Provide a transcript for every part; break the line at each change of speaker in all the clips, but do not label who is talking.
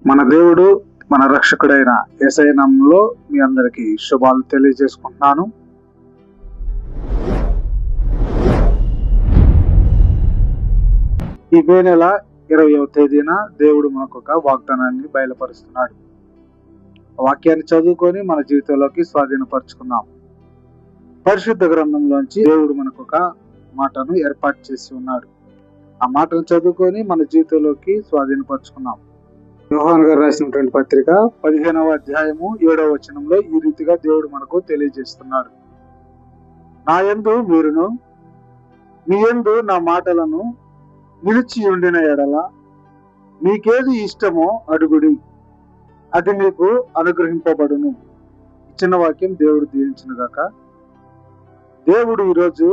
మన దేవుడు మన రక్షకుడైన యేసయ్య నామములో మీ అందరికీ శుభాలు తెలియజేసుకుంటున్నాను. ఈ మే నెల 20వ తేదీన దేవుడు మనకు ఒక వాగ్దానాన్ని బయలుపరుస్తున్నాడు. వాక్యాన్ని చదువుకొని మన జీవితంలోకి స్వాధీనపరుచుకుందాం. పరిశుద్ధ గ్రంథంలోంచి దేవుడు మనకు ఒక మాటను ఏర్పాటు చేసి ఉన్నాడు. ఆ మాటను చదువుకొని మన జీవితంలోకి స్వాధీనపరుచుకుందాం. యోహాను గారు రాసినటువంటి పత్రిక 15వ అధ్యాయము 7వ వచనంలో ఈ రీతిగా దేవుడు మనకు తెలియజేస్తున్నాడు. నా యందు మీరును మీ యందు నా మాటలను నిలిచి ఉండిన ఎడల మీకేది ఇష్టమో అడుగుడి, అది మీకు అనుగ్రహింపబడును. ఇచ్చిన వాక్యం దేవుడు దీవించును గాక. దేవుడు ఈరోజు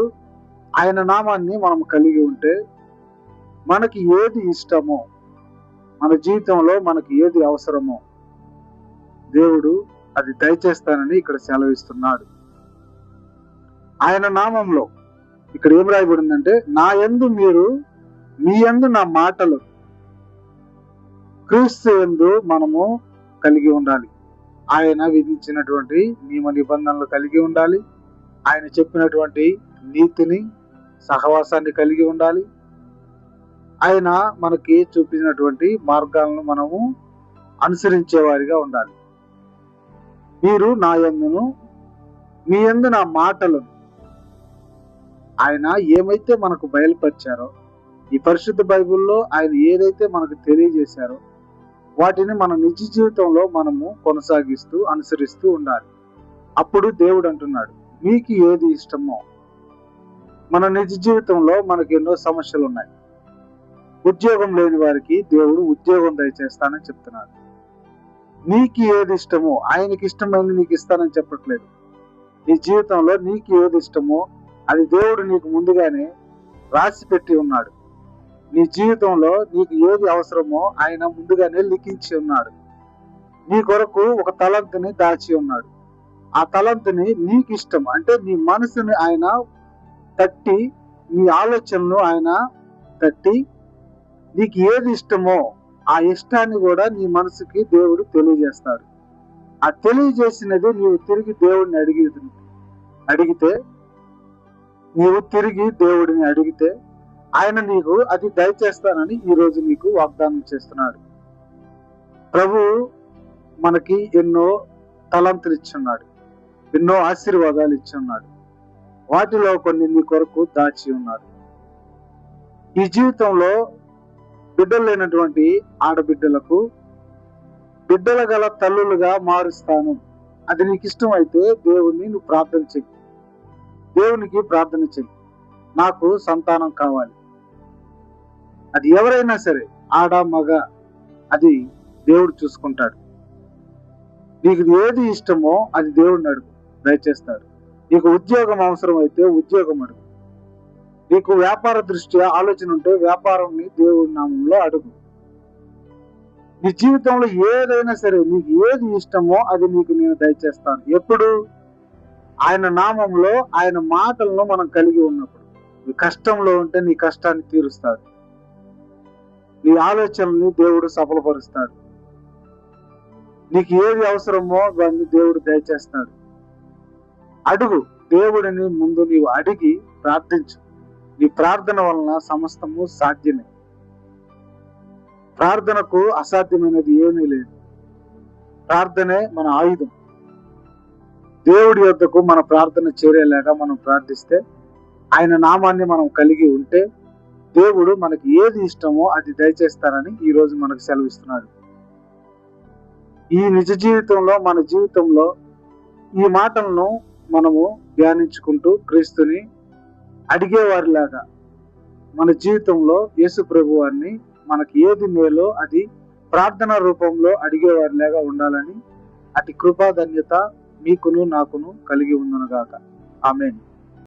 ఆయన నామాన్ని మనం కలిగి ఉంటే మనకి ఏది ఇష్టమో, మన జీవితంలో మనకి ఏది అవసరమో దేవుడు అది దయచేస్తానని ఇక్కడ సెలవిస్తున్నాడు. ఆయన నామంలో ఇక్కడ ఏం రాయబడిందంటే, నా యందు మీరు మీ యందు నా మాటలు, క్రీస్తు యందు మనము కలిగి ఉండాలి. ఆయన విధించినటువంటి నియమ నిబంధనలు కలిగి ఉండాలి. ఆయన చెప్పినటువంటి నీతిని, సహవాసాన్ని కలిగి ఉండాలి. ఆయన మనకి చూపించినటువంటి మార్గాలను మనము అనుసరించే వారిగా ఉండాలి. మీరు నా యందును మీ యందు నా మాటలను, ఆయన ఏమైతే మనకు బయలుపరిచారో, ఈ పరిశుద్ధ బైబిల్లో ఆయన ఏదైతే మనకు తెలియజేశారో వాటిని మన నిజ జీవితంలో మనము కొనసాగిస్తూ అనుసరిస్తూ ఉండాలి. అప్పుడు దేవుడు అంటున్నాడు, మీకు ఏది ఇష్టమో. మన నిజ జీవితంలో మనకు ఎన్నో సమస్యలు ఉన్నాయి. ఉద్యోగం లేని వారికి దేవుడు ఉద్యోగం దయచేస్తానని చెప్తున్నాడు. నీకు ఏది ఇష్టమో, ఆయనకి ఇష్టమైంది నీకు ఇస్తానని చెప్పట్లేదు. నీ జీవితంలో నీకు ఏది ఇష్టమో అది దేవుడు నీకు ముందుగానే రాసి పెట్టి ఉన్నాడు. నీ జీవితంలో నీకు ఏది అవసరమో ఆయన ముందుగానే లిఖించి ఉన్నాడు. నీ కొరకు ఒక తలంతుని దాచి ఉన్నాడు. ఆ తలంతుని నీకు ఇష్టం అంటే నీ మనసుని ఆయన తట్టి, నీ ఆలోచనను ఆయన తట్టి, నీకు ఏది ఇష్టమో ఆ ఇష్టాన్ని కూడా నీ మనసుకి దేవుడు తెలియజేస్తాడు. ఆ తెలియజేసినది నీవు తిరిగి దేవుడిని అడిగితే నీవు తిరిగి దేవుడిని అడిగితే ఆయన నీకు అది దయచేస్తానని ఈ రోజు నీకు వాగ్దానం చేస్తున్నాడు. ప్రభు మనకి ఎన్నో తలంతులు ఇచ్చున్నాడు, ఎన్నో ఆశీర్వాదాలు ఇచ్చున్నాడు. వాటిలో కొన్ని నీ కొరకు దాచి ఉన్నాడు. ఈ జీవితంలో బిడ్డలు లేనటువంటి ఆడబిడ్డలకు బిడ్డల గల తల్లులుగా మారుస్తాను. అది నీకు ఇష్టం అయితే దేవుణ్ణి నువ్వు ప్రార్థన చెయ్యి. దేవునికి ప్రార్థన చెయ్యి, నాకు సంతానం కావాలి. అది ఎవరైనా సరే, ఆడ మగ, అది దేవుడు చూసుకుంటాడు. నీకు ఏది ఇష్టమో అది దేవుడిని అడుగు, దయచేస్తాడు. నీకు ఉద్యోగం అవసరం అయితే ఉద్యోగం అడుగు. నీకు వ్యాపార దృష్ట్యా ఆలోచన ఉంటే వ్యాపారంని దేవుడి నామంలో అడుగు. నీ జీవితంలో ఏదైనా సరే నీకు ఏది ఇష్టమో అది నీకు నేను దయచేస్తాను. ఎప్పుడు? ఆయన నామంలో, ఆయన మాటలను మనం కలిగి ఉన్నప్పుడు. నీ కష్టంలో ఉంటే నీ కష్టాన్ని తీరుస్తాడు. నీ ఆలోచనల్ని దేవుడు సఫలపరుస్తాడు. నీకు ఏది అవసరమో దాన్ని దేవుడు దయచేస్తాడు. అడుగు. దేవుడిని ముందు నీవు అడిగి ప్రార్థించు. నీ ప్రార్థన వలన సమస్తము సాధ్యమే. ప్రార్థనకు అసాధ్యమైనది ఏమీ లేదు. ప్రార్థనే మన ఆయుధం. దేవుడి యొద్దకు మన ప్రార్థన చేరేలాగా మనం ప్రార్థిస్తే, ఆయన నామాన్ని మనం కలిగి ఉంటే దేవుడు మనకి ఏది ఇష్టమో అది దయచేస్తారని ఈ రోజు మనకు సెలవిస్తున్నాడు. ఈ నిజ జీవితంలో, మన జీవితంలో ఈ మాటలను మనము ధ్యానించుకుంటూ క్రీస్తుని అడిగేవారిలాగా మన జీవితంలో యేసు ప్రభు వారిని మనకి ఏది మేలో అది ప్రార్థన రూపంలో అడిగేవారిలాగా ఉండాలని అతి కృపాధన్యత మీకును నాకును కలిగి ఉందనుగాక. ఆమేన్.